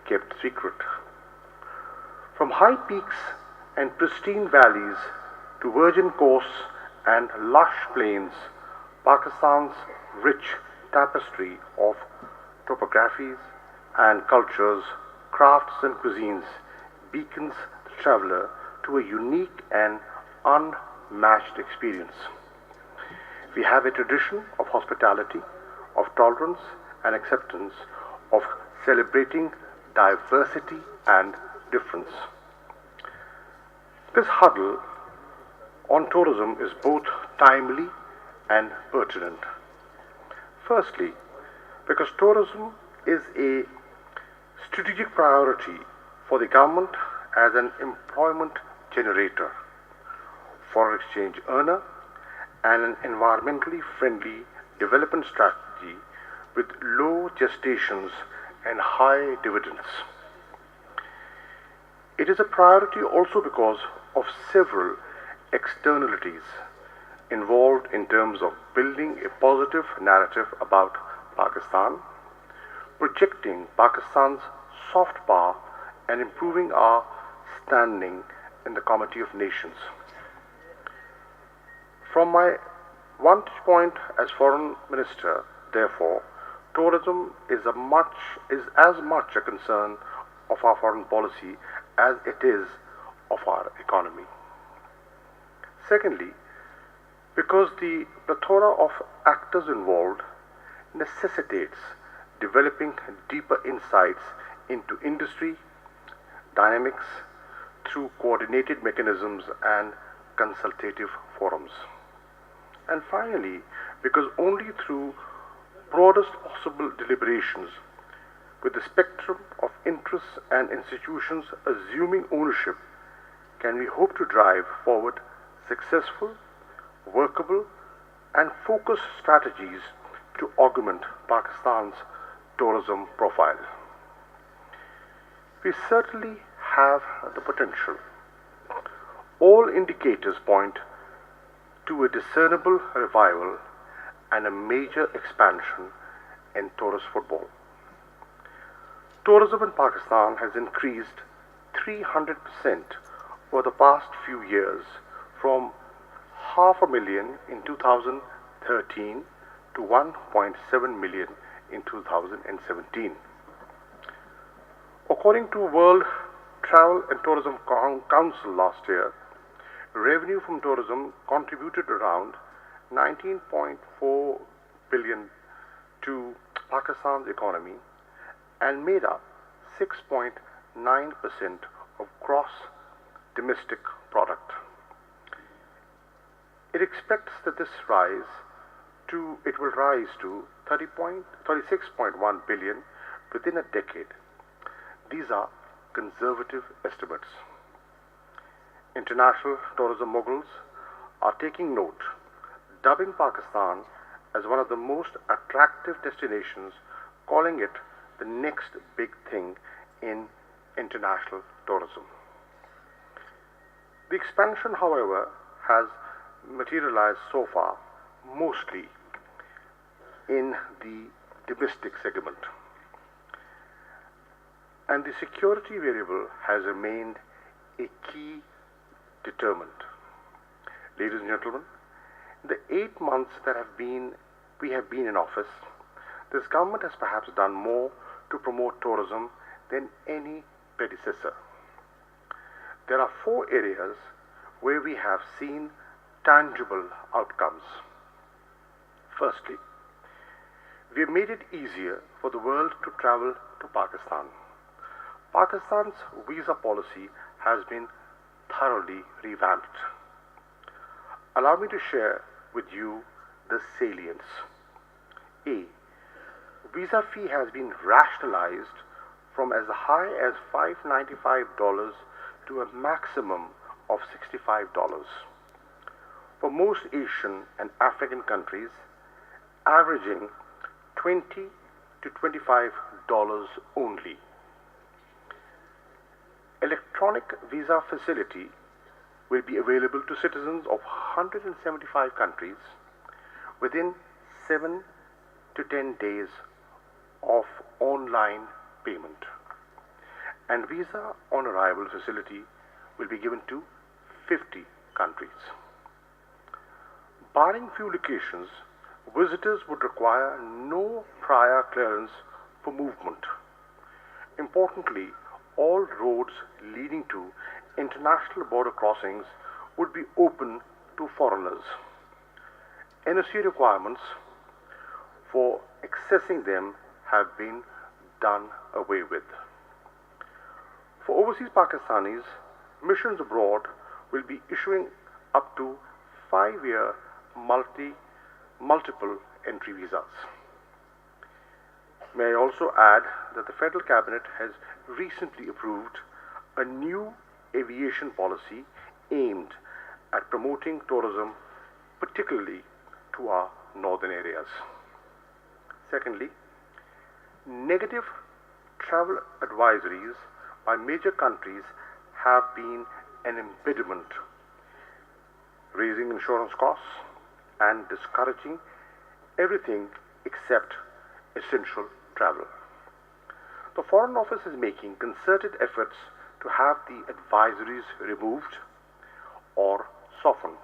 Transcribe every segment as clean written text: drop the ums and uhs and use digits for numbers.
kept secret. From high peaks and pristine valleys to virgin coasts and lush plains, Pakistan's rich tapestry of topographies and cultures, crafts and cuisines beacons the traveler to a unique and unmatched experience. We have a tradition of hospitality, of tolerance and acceptance, of celebrating diversity and difference. This huddle on tourism is both timely and pertinent. Firstly, because tourism is a strategic priority for the government as an employment generator, foreign exchange earner, and an environmentally friendly development strategy with low gestations and high dividends. It is a priority also because of several externalities involved in terms of building a positive narrative about Pakistan, projecting Pakistan's soft power, and improving our standing in the Committee of Nations. From my vantage point as Foreign Minister, therefore, tourism is as much a concern of our foreign policy as it is of our economy. Secondly, because the plethora of actors involved necessitates developing deeper insights into industry dynamics through coordinated mechanisms and consultative forums. And finally, because only through broadest possible deliberations with the spectrum of interests and institutions assuming ownership can we hope to drive forward successful, workable, and focused strategies to augment Pakistan's tourism profile. We certainly have the potential. All indicators point to a discernible revival and a major expansion in tourist football. Tourism in Pakistan has increased 300% over the past few years, from half a million in 2013 to 1.7 million in 2017. According to World Travel and Tourism Council last year, revenue from tourism contributed around 19.4 billion to Pakistan's economy and made up 6.9% of gross domestic product. It expects that it will rise to 36.1 billion within a decade. These are conservative estimates. International tourism moguls are taking note, dubbing Pakistan as one of the most attractive destinations, calling it the next big thing in international tourism. The expansion, however, has materialized so far mostly in the domestic segment, and the security variable has remained a key determinant. Ladies and gentlemen, in the 8 months that we have been in office, this government has perhaps done more to promote tourism than any predecessor. There are 4 areas where we have seen tangible outcomes. Firstly, we have made it easier for the world to travel to Pakistan. Pakistan's visa policy has been thoroughly revamped. Allow me to share with you the salience. A. Visa fee has been rationalized from as high as $595 to a maximum of $65. For most Asian and African countries, averaging $20 to $25 only. Electronic visa facility will be available to citizens of 175 countries within 7 to 10 days of online payment. and visa on arrival facility will be given to 50 countries. Barring few locations, visitors would require no prior clearance for movement. Importantly, all roads leading to international border crossings would be open to foreigners. NOC requirements for accessing them have been done away with. For overseas Pakistanis, missions abroad will be issuing up to 5-year multiple entry visas. May I also add that the Federal Cabinet has recently approved a new aviation policy aimed at promoting tourism, particularly to our northern areas. Secondly, negative travel advisories by major countries have been an impediment, raising insurance costs and discouraging everything except essential travel. The Foreign Office is making concerted efforts to have the advisories removed or softened.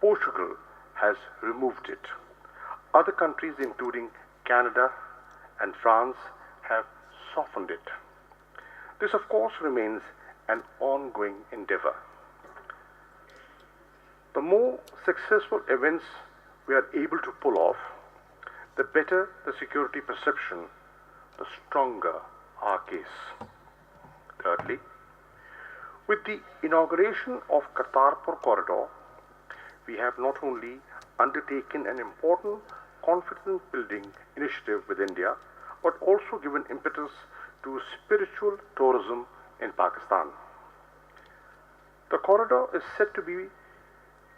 Portugal has removed it. Other countries, including Canada and France, have softened it. This, of course, remains an ongoing endeavor. The more successful events we are able to pull off, the better the security perception, the stronger our case. Thirdly, with the inauguration of Kartarpur Corridor, we have not only undertaken an important confidence building initiative with India, but also given impetus to spiritual tourism in Pakistan. The corridor is set to be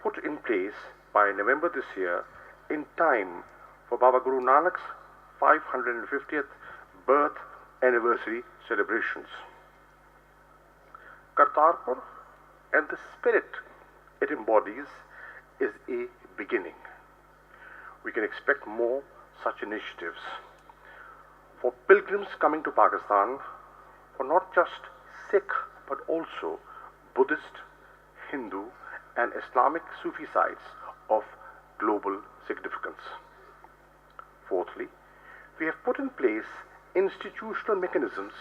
put in place by November this year, in time for Baba Guru Nanak's 550th birth anniversary celebrations. Kartarpur and the spirit it embodies is a beginning. We can expect more such initiatives for pilgrims coming to Pakistan, for not just Sikh but also Buddhist, Hindu and Islamic Sufi sites of global significance. Fourthly, we have put in place institutional mechanisms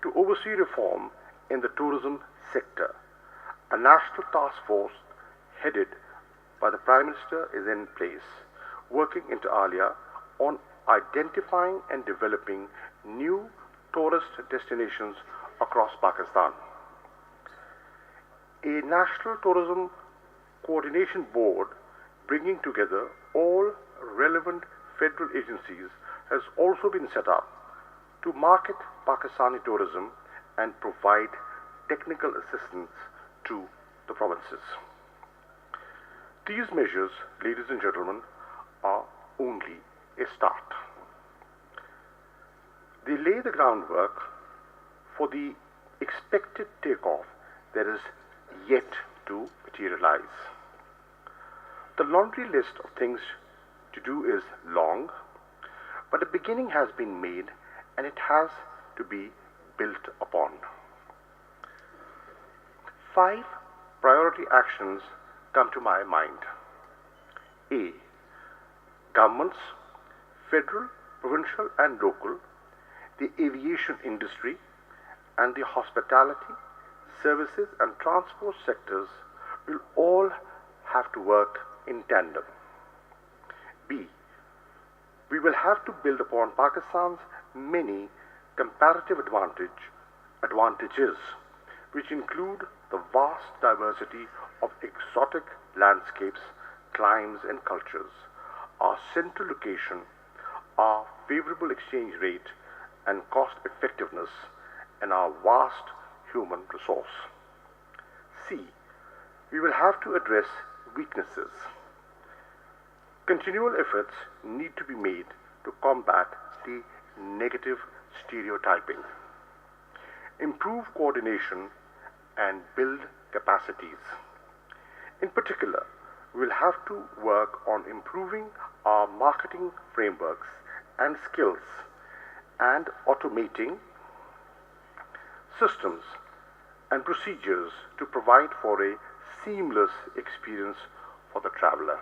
to oversee reform in the tourism sector. A national task force headed by the Prime Minister is in place, working inter alia on identifying and developing new tourist destinations across Pakistan. A National Tourism Coordination Board bringing together all relevant federal agencies has also been set up to market Pakistani tourism and provide technical assistance to the provinces. These measures, ladies and gentlemen, are only a start. They lay the groundwork for the expected takeoff that is yet to materialize. The laundry list of things to do is long, but a beginning has been made and it has to be built upon. 5 priority actions come to my mind. A. Governments, federal, provincial and local, the aviation industry and the hospitality, services and transport sectors will all have to work in tandem. B. We will have to build upon Pakistan's many comparative advantages, which include the vast diversity of exotic landscapes, climes and cultures, our central location, our favorable exchange rate and cost effectiveness, and our vast human resource. C. We will have to address weaknesses. Continual efforts need to be made to combat the negative stereotyping, improve coordination and build capacities. In particular, we will have to work on improving our marketing frameworks and skills and automating systems and procedures to provide for a seamless experience for the traveler.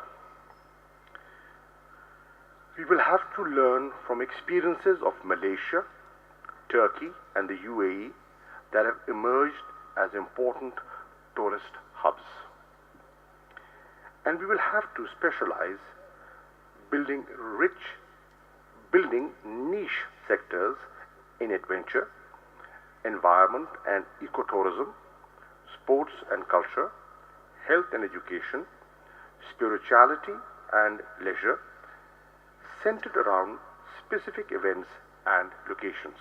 We will have to learn from experiences of Malaysia, Turkey, and the UAE that have emerged as important tourist hubs. And we will have to specialize building niche sectors in adventure, environment and ecotourism, sports and culture, health and education, spirituality and leisure, centered around specific events and locations.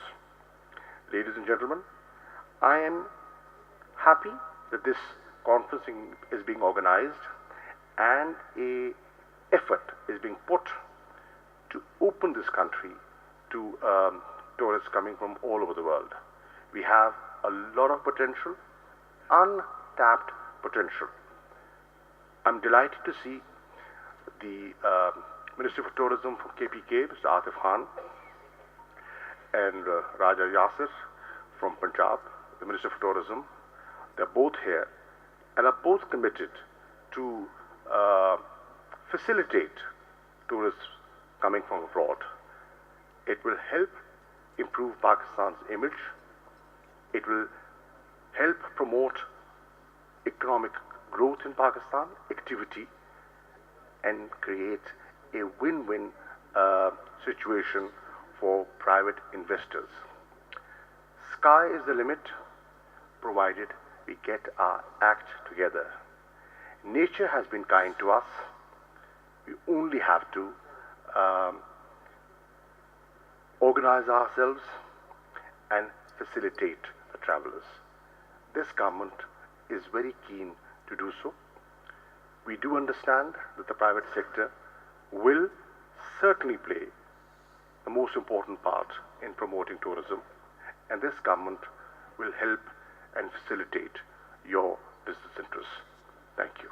Ladies and gentlemen, I am happy that this conference is being organized and an effort is being put to open this country to tourists coming from all over the world. We have a lot of potential, untapped potential. I'm delighted to see the Minister for Tourism from KPK, Mr. Atif Khan, and Raja Yasir from Punjab, the Minister for Tourism. They're both here and are both committed to facilitate tourists coming from abroad. It will help improve Pakistan's image. It will help promote economic growth in Pakistan, activity, and create a win-win situation for private investors. Sky is the limit, provided we get our act together. Nature has been kind to us. We only have to organize ourselves and facilitate the travelers. This government is very keen to do so. We do understand that the private sector will certainly play the most important part in promoting tourism, and this government will help and facilitate your business interests. Thank you.